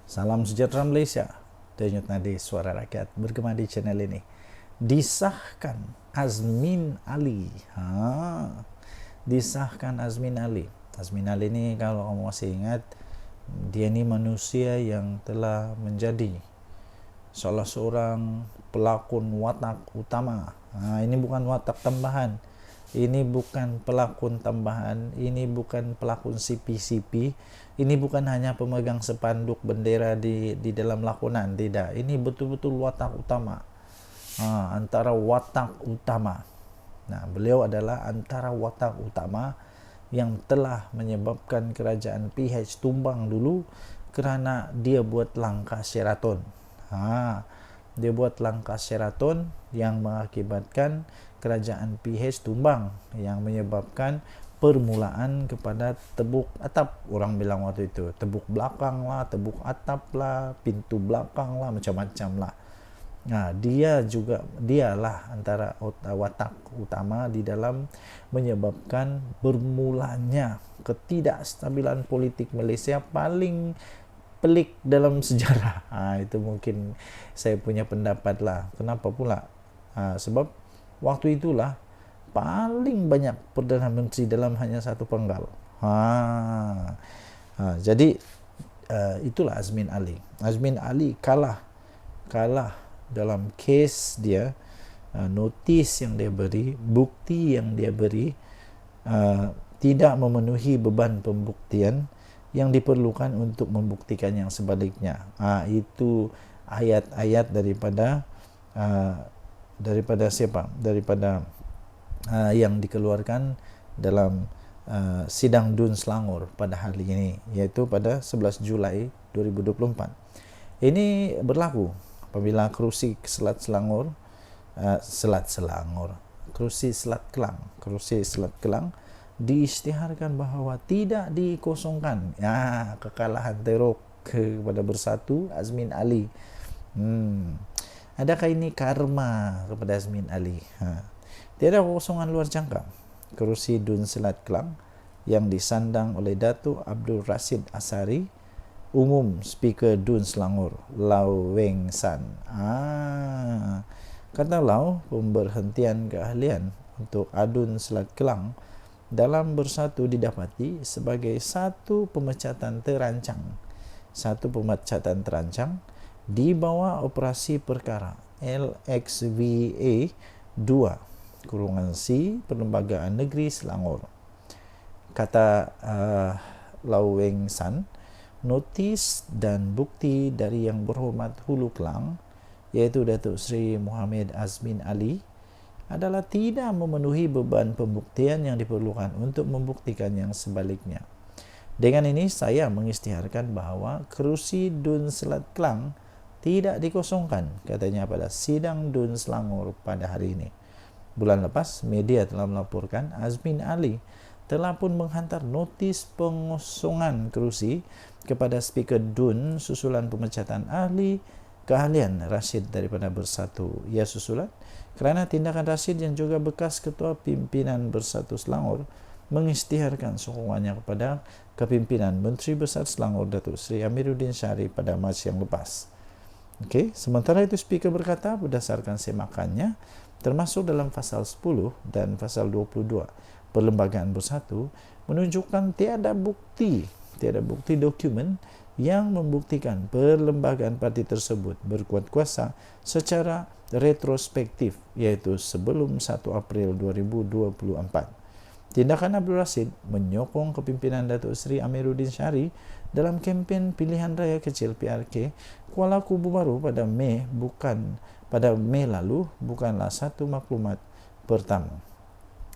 Salam sejahtera Malaysia. Denyut nadi suara rakyat bergema di channel ini. Disahkan Azmin Ali. Disahkan Azmin Ali. Azmin Ali ini kalau kamu masih ingat, dia ini manusia yang telah menjadi salah seorang pelakon watak utama. Ini bukan watak tambahan. Ini bukan pelakon tambahan, ini bukan pelakon CP-CP, ini bukan hanya pemegang sepanduk bendera di dalam lakonan, tidak. Ini betul-betul watak utama, antara watak utama. Nah, beliau adalah antara watak utama yang telah menyebabkan kerajaan PH tumbang dulu kerana dia buat langkah Sheraton. Dia buat langkah Sheraton yang mengakibatkan kerajaan PH tumbang, yang menyebabkan permulaan kepada tebuk atap. Orang bilang waktu itu tebuk belakang lah, tebuk atap lah, pintu belakang lah, macam-macam lah. Nah, dialah antara watak utama di dalam menyebabkan bermulanya ketidakstabilan politik Malaysia paling pelik dalam sejarah. Itu mungkin saya punya pendapat lah. Kenapa pula? Sebab waktu itulah paling banyak Perdana Menteri dalam hanya satu penggal. Jadi itulah Azmin Ali. Azmin Ali kalah dalam kes dia, notis yang dia beri, bukti yang dia beri tidak memenuhi beban pembuktian yang diperlukan untuk membuktikan yang sebaliknya. Itu ayat-ayat daripada siapa? Daripada yang dikeluarkan dalam sidang Dun Selangor pada hari ini, yaitu pada 11 Julai 2024. Ini berlaku apabila kerusi Selat Kelang diisytiharkan bahawa tidak dikosongkan. Kekalahan teruk kepada Bersatu Azmin Ali. Adakah ini karma kepada Azmin Ali? Tiada kekosongan luar jangka. Kerusi Dun Selat Kelang yang disandang oleh Datuk Abdul Rashid Asari, Umum Speaker Dun Selangor, Lau Weng San. Kata Lau, pemberhentian keahlian untuk Adun Selat Kelang dalam Bersatu didapati sebagai satu pemecatan terancang di bawah operasi perkara LXVA 2/C Perlembagaan Negeri Selangor. Kata Lau Weng San, notis dan bukti dari Yang Berhormat Hulu Kelang, iaitu Datuk Seri Muhammad Azmin Ali, adalah tidak memenuhi beban pembuktian yang diperlukan untuk membuktikan yang sebaliknya. Dengan ini saya mengisytiharkan bahawa kerusi Dun Selat Kelang tidak dikosongkan, katanya pada sidang Dun Selangor pada hari ini. Bulan lepas, media telah melaporkan Azmin Ali telah pun menghantar notis pengosongan kerusi kepada Speaker Dun susulan pemecatan ahli keahlian Rashid daripada Bersatu. Ia susulan kerana tindakan Rashid yang juga bekas Ketua Pimpinan Bersatu Selangor mengisytiharkan sokongannya kepada kepimpinan Menteri Besar Selangor Datuk Seri Amiruddin Syari pada Mac yang lepas. Sementara itu Speaker berkata berdasarkan semakannya, termasuk dalam pasal 10 dan pasal 22 Perlembagaan Bersatu, menunjukkan tiada bukti dokumen yang membuktikan perlembagaan parti tersebut berkuat kuasa secara retrospektif, iaitu sebelum 1 April 2024. Tindakan Abdul Rashid menyokong kepimpinan Datuk Seri Amiruddin Syari dalam kempen pilihan raya kecil PRK Kuala Kubu Baru pada Mei lalu bukanlah satu maklumat pertama.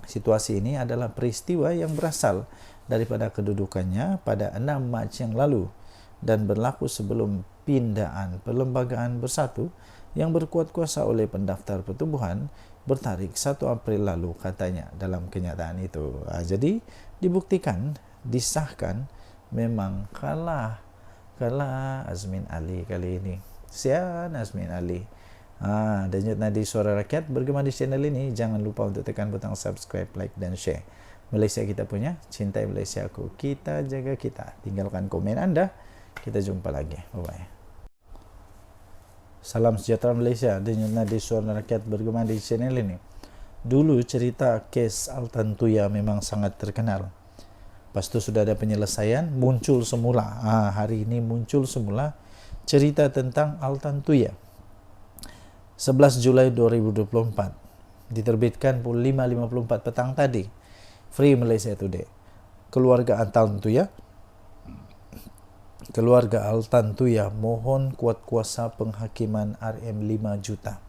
Situasi ini adalah peristiwa yang berasal daripada kedudukannya pada 6 Mac yang lalu dan berlaku sebelum pindaan Perlembagaan Bersatu yang berkuat kuasa oleh pendaftar pertubuhan bertarikh 1 April lalu, katanya dalam kenyataan itu. Jadi dibuktikan, disahkan, memang kalah Azmin Ali kali ini. Sian Azmin Ali. Denyut Nadi Suara Rakyat bergema di channel ini. Jangan lupa untuk tekan butang subscribe, like dan share. Malaysia kita punya, cintai Malaysia aku, kita jaga kita. Tinggalkan komen anda. Kita jumpa lagi. Bye-bye. Salam sejahtera Malaysia. Denyut Nadi Suara Rakyat bergema di channel ini. Dulu cerita kes Altan Tuya memang sangat terkenal. Lepas itu sudah ada penyelesaian, muncul semula. Hari ini muncul semula cerita tentang Altan Tuya. 11 Julai 2024. Diterbitkan pukul 5.54 petang tadi. Free Malaysia Today. Keluarga Altan Tuya mohon kuat kuasa penghakiman RM5 juta.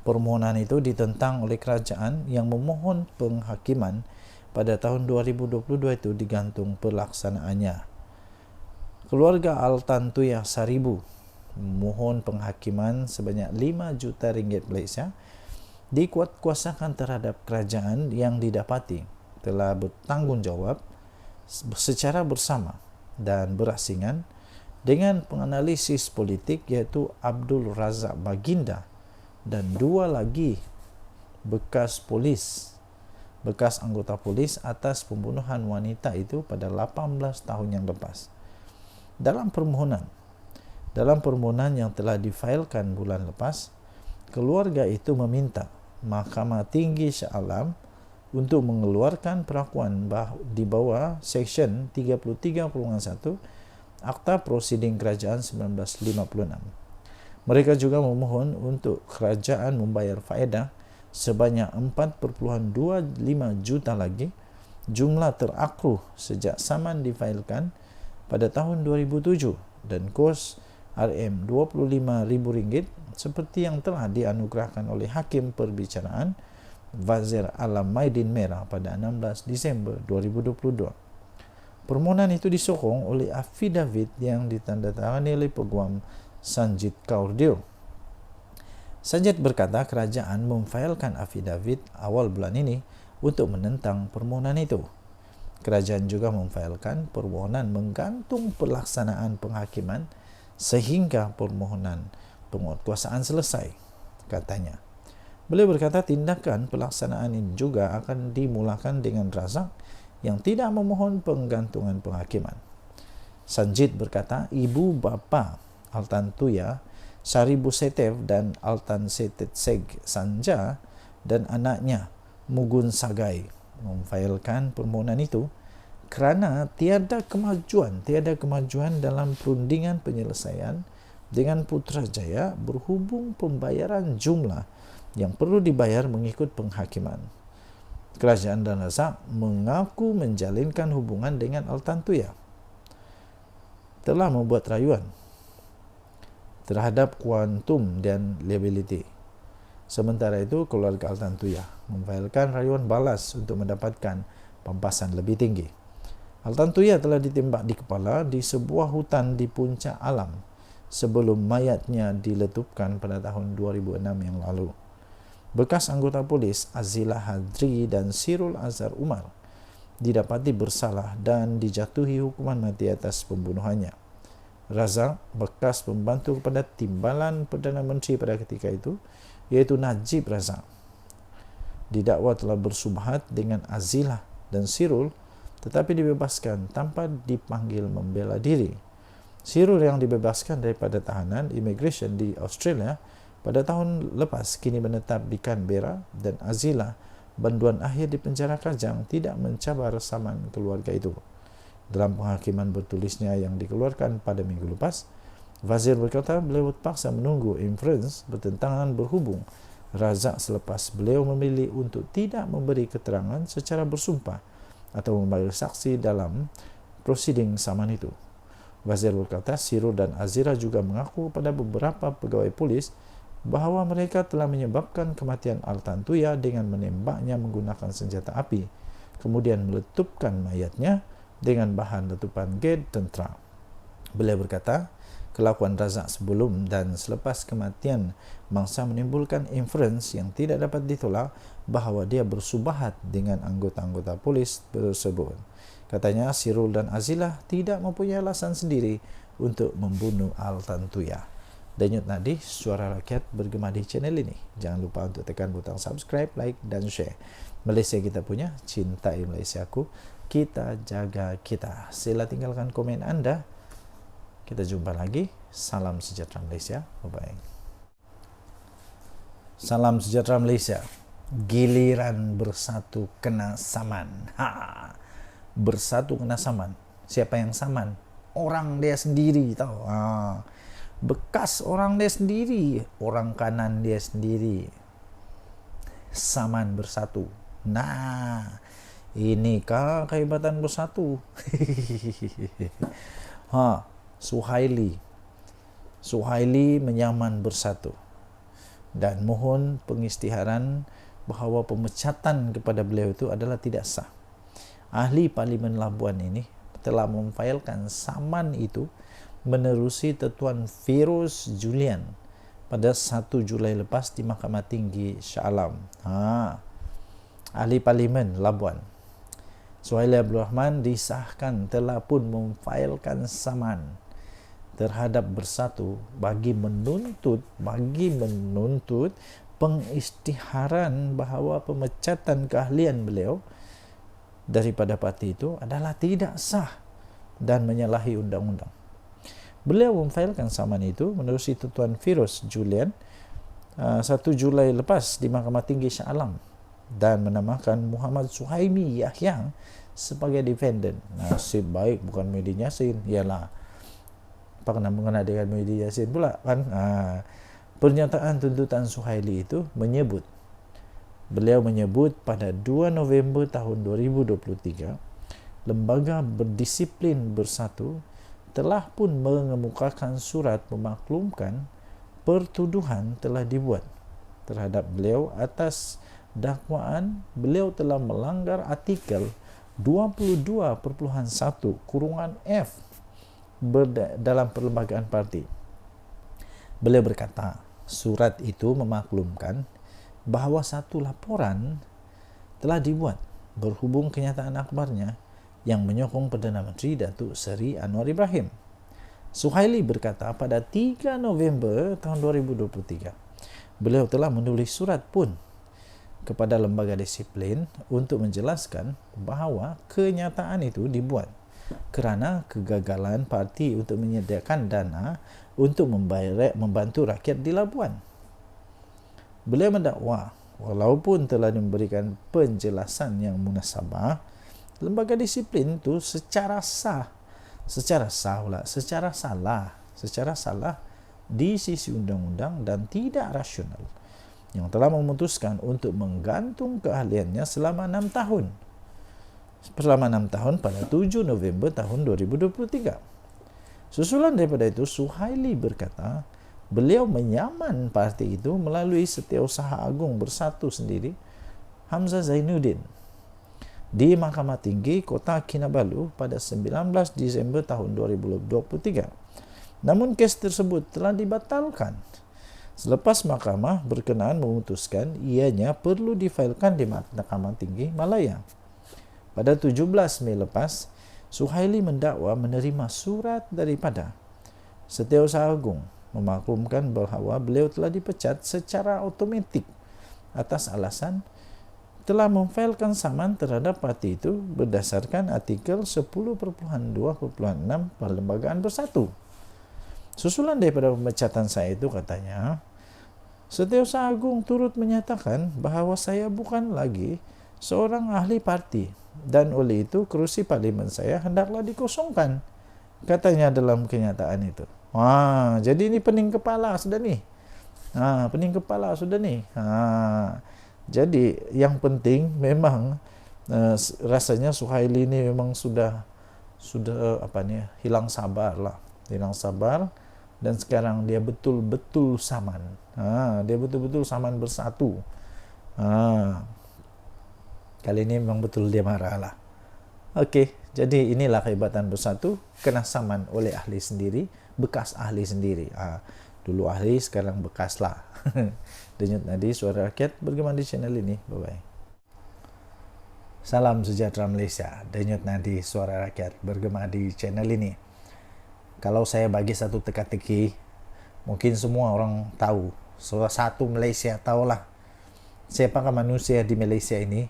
Permohonan itu ditentang oleh kerajaan yang memohon penghakiman pada tahun 2022 itu digantung pelaksanaannya. Keluarga Altan Tuya Saribu memohon penghakiman sebanyak 5 juta ringgit Malaysia dikuatkuasakan terhadap kerajaan yang didapati telah bertanggungjawab secara bersama dan berasingan dengan penganalisis politik iaitu Abdul Razak Baginda dan 2 lagi bekas anggota polis atas pembunuhan wanita itu pada 18 tahun yang lepas. Dalam permohonan yang telah difailkan bulan lepas, keluarga itu meminta Mahkamah Tinggi Shah Alam untuk mengeluarkan perakuan di bawah Seksyen 33.1 Akta Prosiding Kerajaan 1956. Mereka juga memohon untuk kerajaan membayar faedah sebanyak 4.25 juta lagi, jumlah terakruh sejak saman difailkan pada tahun 2007 dan kos RM25,000 seperti yang telah dianugerahkan oleh Hakim Perbicaraan Wazir Alam Maidin Merah pada 16 Disember 2022. Permohonan itu disokong oleh afidavit yang ditandatangani oleh Peguam Sanjit Kaur Deo. Sanjit berkata kerajaan memfailkan afidavit awal bulan ini untuk menentang permohonan itu. Kerajaan juga memfailkan permohonan menggantung pelaksanaan penghakiman sehingga permohonan penguatkuasaan selesai, katanya. Beliau berkata tindakan pelaksanaan ini juga akan dimulakan dengan Razak yang tidak memohon penggantungan penghakiman. Sanjit berkata ibu bapa Altan Tuya Saribu Setev dan Altan Setet Seg Sanja dan anaknya Mugun Sagai memfailkan permohonan itu kerana tiada kemajuan dalam perundingan penyelesaian dengan Putrajaya berhubung pembayaran jumlah yang perlu dibayar mengikut penghakiman. Kerajaan dan Razak mengaku menjalinkan hubungan dengan Altan Tuya, telah membuat rayuan terhadap kuantum dan liability. Sementara itu, keluarga Altan Tuya memfailkan rayuan balas untuk mendapatkan pampasan lebih tinggi. Altan Tuya telah ditembak di kepala di sebuah hutan di Puncak Alam sebelum mayatnya diletupkan pada tahun 2006 yang lalu. Bekas anggota polis Azilah Hadri dan Sirul Azhar Umar didapati bersalah dan dijatuhi hukuman mati atas pembunuhannya. Razak, bekas pembantu kepada Timbalan Perdana Menteri pada ketika itu, iaitu Najib Razak, didakwa telah bersubhat dengan Azilah dan Sirul tetapi dibebaskan tanpa dipanggil membela diri. Sirul yang dibebaskan daripada tahanan immigration di Australia pada tahun lepas kini menetap di Canberra dan Azilah banduan akhir di penjara Kajang tidak mencabar saman keluarga itu. Dalam penghakiman bertulisnya yang dikeluarkan pada minggu lepas, Wazir berkata beliau terpaksa menunggu inference bertentangan berhubung Razak selepas beliau memilih untuk tidak memberi keterangan secara bersumpah atau membayar saksi dalam prosiding saman itu. Wazir berkata Sirul dan Azira juga mengaku pada beberapa pegawai polis bahawa mereka telah menyebabkan kematian Altan Tuya dengan menembaknya menggunakan senjata api, kemudian meletupkan mayatnya dengan bahan letupan gas tentera. Beliau berkata, kelakuan Razak sebelum dan selepas kematian mangsa menimbulkan inference yang tidak dapat ditolak bahawa dia bersubahat dengan anggota-anggota polis tersebut. Katanya, Sirul dan Azilah tidak mempunyai alasan sendiri untuk membunuh Altan Tuya. Denyut Nadi, suara rakyat bergema di channel ini. Jangan lupa untuk tekan butang subscribe, like, dan share. Malaysia kita punya, cintai Malaysiaku, kita jaga kita. Sila tinggalkan komen anda. Kita jumpa lagi. Salam sejahtera Malaysia. Bye-bye. Salam sejahtera Malaysia. Giliran bersatu kena saman. Bersatu kena saman. Siapa yang saman? Orang dia sendiri, tahu. Bekas orang dia sendiri, orang kanan dia sendiri. Saman bersatu. Nah, inikah kehebatan bersatu? Suhaili menyaman bersatu. Dan mohon pengisytiharan bahawa pemecatan kepada beliau itu adalah tidak sah. Ahli Parlimen Labuan ini telah memfailkan saman itu menerusi Tuan Feroz Julian pada 1 Julai lepas di Mahkamah Tinggi Shah Alam. Ahli Parlimen Labuan Suhaili Abdul Rahman disahkan telah pun memfailkan saman terhadap bersatu bagi menuntut pengisytiharan bahawa pemecatan keahlian beliau daripada parti itu adalah tidak sah dan menyalahi undang-undang. Beliau memfailkan saman itu menerusi Tuan Feroz Julian 1 Julai lepas di Mahkamah Tinggi Shah Alam dan menamakan Muhammad Suhaimi Yahya sebagai defendant. Nasib baik bukan Mehdi Yassin. Ialah apa kena mengena dengan Mehdi Yassin pula kan. Pernyataan tuntutan Suhaili itu beliau menyebut pada 2 November tahun 2023 Lembaga Berdisiplin Bersatu telah pun mengemukakan surat memaklumkan pertuduhan telah dibuat terhadap beliau atas dakwaan beliau telah melanggar artikel 22.1(f) dalam perlembagaan parti. Beliau berkata, surat itu memaklumkan bahawa satu laporan telah dibuat berhubung kenyataan akhbarnya yang menyokong Perdana Menteri Datuk Seri Anwar Ibrahim. Suhaili berkata pada 3 November tahun 2023, beliau telah menulis surat pun kepada lembaga disiplin untuk menjelaskan bahawa kenyataan itu dibuat kerana kegagalan parti untuk menyediakan dana untuk membantu rakyat di Labuan. Beliau mendakwa, walaupun telah memberikan penjelasan yang munasabah, lembaga disiplin itu secara salah di sisi undang-undang dan tidak rasional yang telah memutuskan untuk menggantung keahliannya selama 6 tahun pada 7 November tahun 2023. Susulan daripada itu, Suhaili berkata beliau menyaman parti itu melalui Setiausaha Agung Bersatu sendiri Hamzah Zainuddin di Mahkamah Tinggi Kota Kinabalu pada 19 Disember tahun 2023. Namun kes tersebut telah dibatalkan selepas mahkamah berkenaan memutuskan ianya perlu difailkan di Mahkamah Tinggi Malaya. Pada 17 Mei lepas, Suhaili mendakwa menerima surat daripada Setiausaha Agung memaklumkan bahawa beliau telah dipecat secara automatik atas alasan telah memfailkan saman terhadap parti itu berdasarkan artikel 10.2.6 Perlembagaan Bersatu. Susulan daripada pemecatan saya itu katanya, Setiausaha Agung turut menyatakan bahawa saya bukan lagi seorang ahli parti dan oleh itu kerusi parlimen saya hendaklah dikosongkan, katanya dalam kenyataan itu. Jadi ini pening kepala sudah ni. Jadi yang penting memang rasanya Suhaili ini memang sudah hilang sabar dan sekarang dia betul-betul saman. Dia betul-betul saman bersatu. Kali ini memang betul dia marah lah. Okey, jadi inilah kehebatan bersatu, kena saman oleh ahli sendiri, bekas ahli sendiri. Dulu ahli, sekarang bekas lah. Denyut Nadi, suara rakyat bergema di channel ini. Bye-bye. Salam sejahtera Malaysia. Denyut Nadi, suara rakyat bergema di channel ini. Kalau saya bagi satu teka-teki, Mungkin semua orang tahu. Salah satu Malaysia tahulah siapakah manusia di Malaysia ini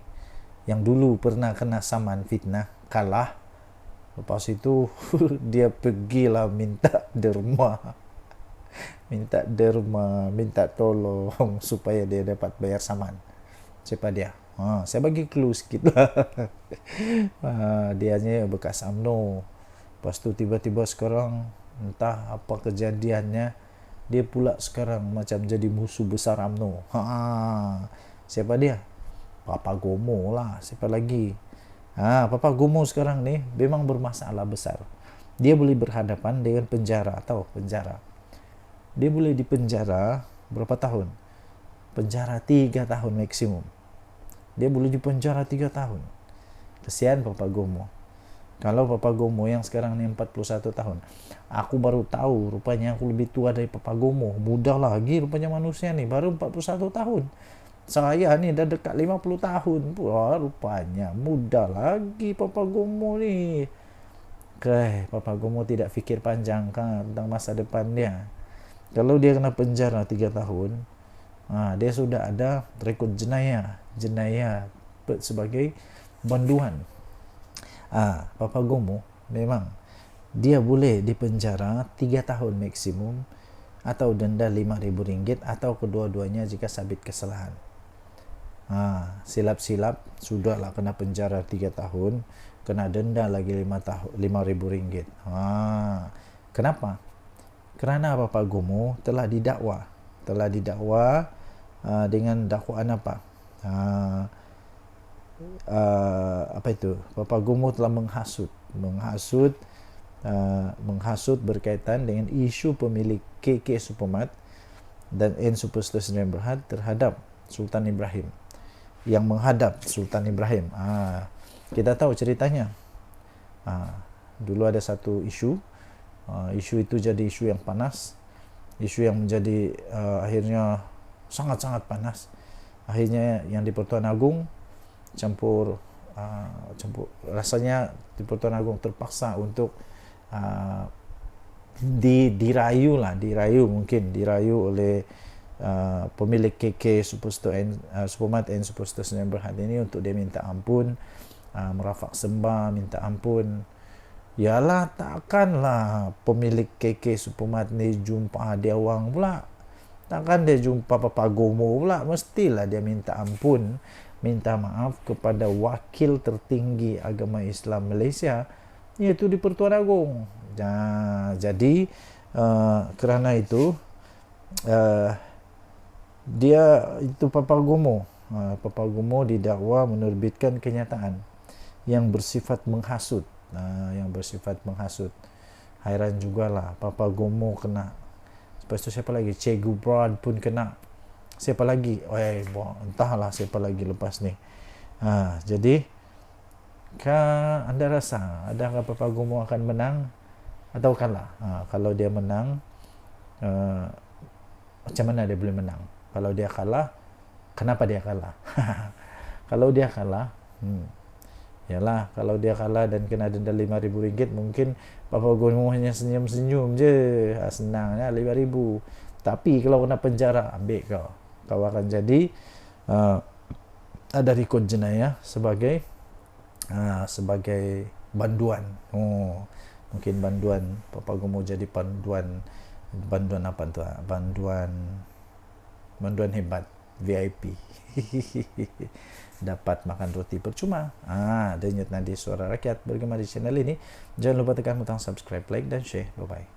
yang dulu pernah kena saman fitnah, kalah. Lepas itu dia pergilah minta derma, minta tolong supaya dia dapat bayar saman. Siapa dia? Saya bagi clue sikit lah. Dianya bekas UMNO. Lepas tu tiba-tiba sekarang entah apa kejadiannya, dia pula sekarang macam jadi musuh besar UMNO. Siapa dia? Papa Gomo lah. Siapa lagi? Papa Gomo sekarang nih memang bermasalah besar. Dia boleh berhadapan dengan penjara atau penjara. Dia boleh dipenjara berapa tahun? Penjara 3 tahun maksimum. Dia boleh dipenjara 3 tahun. Kesian Papa Gomo. Kalau Papa Gomo yang sekarang nih 41 tahun. Aku baru tahu rupanya aku lebih tua dari Papa Gomo. Muda lagi rupanya manusia nih, baru 41 tahun. Saya nih dah dekat 50 tahun. Wah, rupanya muda lagi Papa Gomo nih. Papa Gomo tidak fikir panjang kan tentang masa depan dia. Kalau dia kena penjara 3 tahun, dia sudah ada rekod jenayah sebagai banduan. Papa Gomo memang dia boleh dipenjara 3 tahun maksimum atau denda RM5.000 atau kedua-duanya jika sabit kesalahan. Silap-silap sudahlah kena penjara 3 tahun, kena denda lagi RM5.000. Kenapa? Kerana Papa Gomo telah didakwa dengan dakwaan apa? Apa itu? Papa Gomo telah menghasut berkaitan dengan isu pemilik KK Supermart dan N Superstores Sdn Bhd terhadap Sultan Ibrahim, yang menghadap Sultan Ibrahim. Kita tahu ceritanya. Dulu ada satu isu itu jadi isu yang panas, isu yang menjadi akhirnya sangat-sangat panas. Akhirnya yang di Pertuan Agong campur rasanya di Pertuan Agong terpaksa untuk dirayu oleh pemilik KK Supermart and Superstores Sdn Bhd ini untuk dia minta ampun, merafak sembah minta ampun. Yalah, takkanlah pemilik KK Supermart ni jumpa dia orang pula, takkan dia jumpa Papa Gomo pula, mestilah dia minta ampun, minta maaf kepada wakil tertinggi agama Islam Malaysia, iaitu di Pertuan Agong. Jadi kerana itu dia itu Papa Gomo didakwa menerbitkan kenyataan yang bersifat menghasut. Hairan jugalah, Papa Gomo kena. Lepas itu siapa lagi? Cikgu Brad pun kena. Siapa lagi? Entahlah siapa lagi lepas ni. Jadi anda rasa adakah Papa Gomo akan menang atau kalah? Kalau dia menang, macam mana dia boleh menang? Kalau dia kalah, kenapa dia kalah? Kalau dia kalah, yalah, kalau dia kalah dan kena denda RM5.000, mungkin Papa Gomo hanya senyum-senyum je, senangnya RM5.000. Tapi kalau kena penjara, ambil kau akan jadi ada rekod jenayah sebagai banduan. Mungkin banduan Papa Gomo jadi banduan apa tu? Banduan hebat VIP. Dapat makan roti percuma. Denyut nadi suara rakyat bergema di channel ini. Jangan lupa tekan butang subscribe, like dan share. Bye-bye.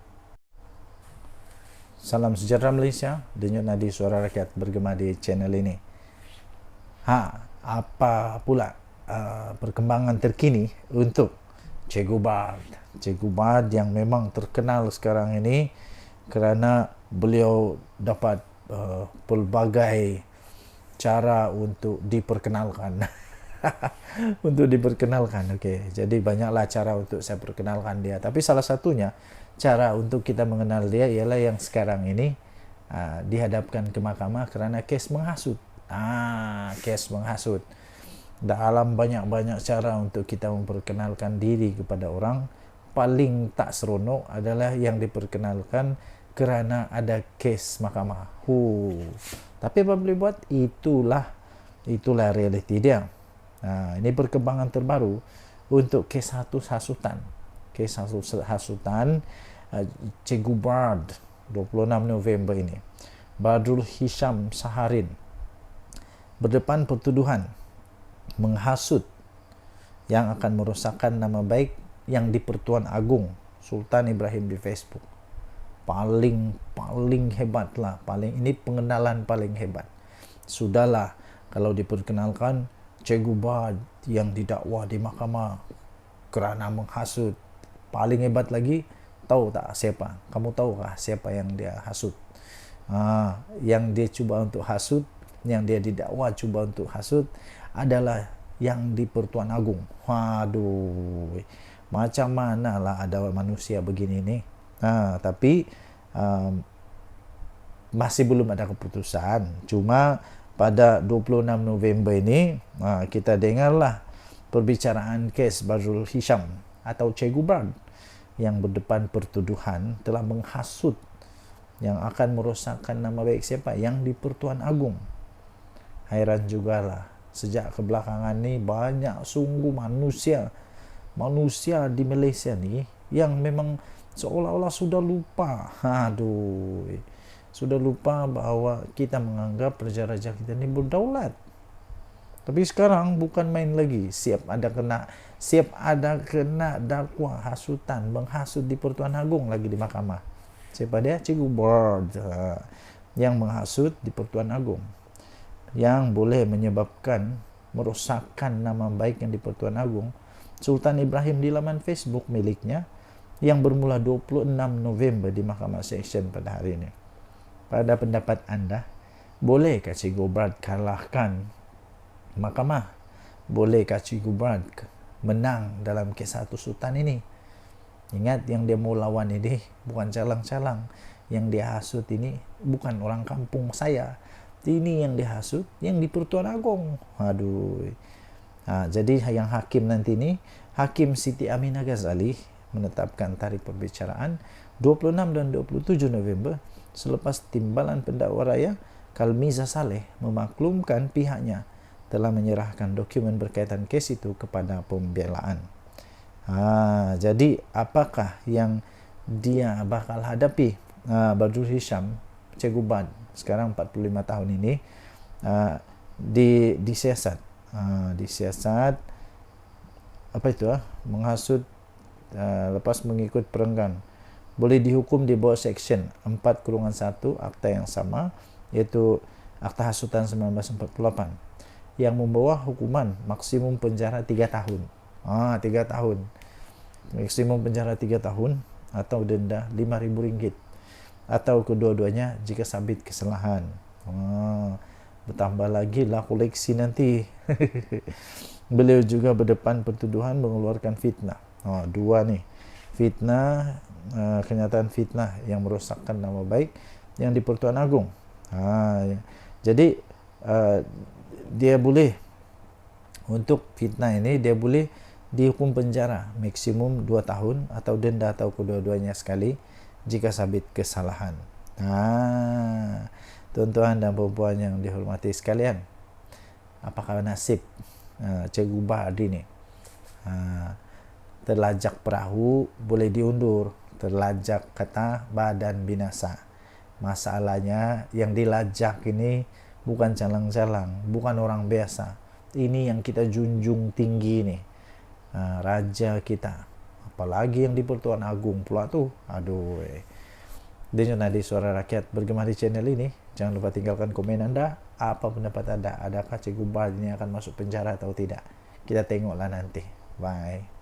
Salam sejahtera Malaysia. Denyut nadi suara rakyat bergema di channel ini. Apa pula perkembangan terkini untuk Cikgu Bard yang memang terkenal sekarang ini kerana beliau dapat pelbagai cara untuk diperkenalkan. Okey, jadi banyaklah cara untuk saya perkenalkan dia, tapi salah satunya cara untuk kita mengenal dia ialah yang sekarang ini dihadapkan ke mahkamah kerana kes menghasut. Dalam banyak-banyak cara untuk kita memperkenalkan diri kepada orang, paling tak seronok adalah yang diperkenalkan kerana ada kes mahkamah. Tapi apa boleh buat, itulah realiti dia. Ini perkembangan terbaru untuk kes hasutan. Kes hasutan Cikgu Bard 26 November ini. Badrul Hisham Saharin berdepan pertuduhan menghasut yang akan merosakkan nama baik yang di-Pertuan Agong Sultan Ibrahim di Facebook. Paling hebat lah, ini pengenalan paling hebat. Sudahlah kalau diperkenalkan Cikgu Bard yang didakwa di mahkamah kerana menghasut. Paling hebat lagi, tahu tak siapa? Kamu tahukah siapa yang dia hasut? Yang dia cuba untuk hasut, yang dia didakwa cuba untuk hasut adalah yang di Pertuan Agong. Macam mana lah ada manusia begini ni. Tapi masih belum ada keputusan. Cuma pada 26 November ini kita dengarlah perbicaraan kes Badrul Hisham atau Cikgu Bard yang berdepan pertuduhan telah menghasut yang akan merosakkan nama baik siapa? Yang di Pertuan Agong. Hairan jugalah, sejak kebelakangan ni banyak sungguh manusia di Malaysia ni yang memang seolah-olah sudah lupa. Sudah lupa bahawa kita menganggap raja-raja kita ni berdaulat. Tapi sekarang bukan main lagi. Siap ada kena dakwa hasutan, menghasut di Pertuan Agong lagi di mahkamah. Siapa dia? Cikgu Bard yang menghasut di Pertuan Agong, yang boleh menyebabkan merosakkan nama baik yang di Pertuan Agong Sultan Ibrahim di laman Facebook miliknya yang bermula 26 November di Mahkamah Seksyen pada hari ini. Pada pendapat anda, bolehkah Cikgu Bard kalahkan mahkamah? Bolehkah Cikgu Bard menang dalam kes hasutan ini? Ingat, yang dia mau lawan ini bukan calang-calang. Yang dia hasut ini bukan orang kampung saya. Ini yang dihasut yang di Pertuan Agong. Jadi yang hakim nanti ni, Hakim Siti Aminah Ghazali menetapkan tarikh perbicaraan 26 dan 27 November selepas timbalan pendakwa raya Kalmiza Saleh memaklumkan pihaknya telah menyerahkan dokumen berkaitan kes itu kepada pembelaan. Jadi apakah yang dia bakal hadapi Badrul Hisham, Cikgu Bard sekarang 45 tahun ini disiasat apa itu menghasut lepas mengikut perenggan, boleh dihukum di bawah Seksyen 4/1 akta yang sama, iaitu Akta Hasutan 1948, yang membawa hukuman maksimum penjara 3 tahun. 3 tahun. Maksimum penjara 3 tahun atau denda RM5,000 atau kedua-duanya jika sabit kesalahan. Bertambah lagi lah koleksi nanti. Beliau juga berdepan pertuduhan mengeluarkan fitnah. Dua nih. Fitnah, kenyataan fitnah yang merosakkan nama baik yang di Pertuan Agong. Jadi dia boleh, untuk fitnah ini dia boleh dihukum penjara maksimum 2 tahun atau denda atau kedua-duanya sekali jika sabit kesalahan. Tuan-tuan dan puan-puan yang dihormati sekalian, apakah nasib Cikgu Bard ini? Terlajak perahu boleh diundur, terlajak kata badan binasa. Masalahnya yang dilajak ini bukan calang-calang, bukan orang biasa. Ini yang kita junjung tinggi nih, raja kita, apalagi yang di Pertuan Agong pula tuh. Denyut Nadi Suara Rakyat bergema di channel ini. Jangan lupa tinggalkan komen anda. Apa pendapat anda? Adakah Cikgu Bard ini akan masuk penjara atau tidak? Kita tengoklah nanti. Bye.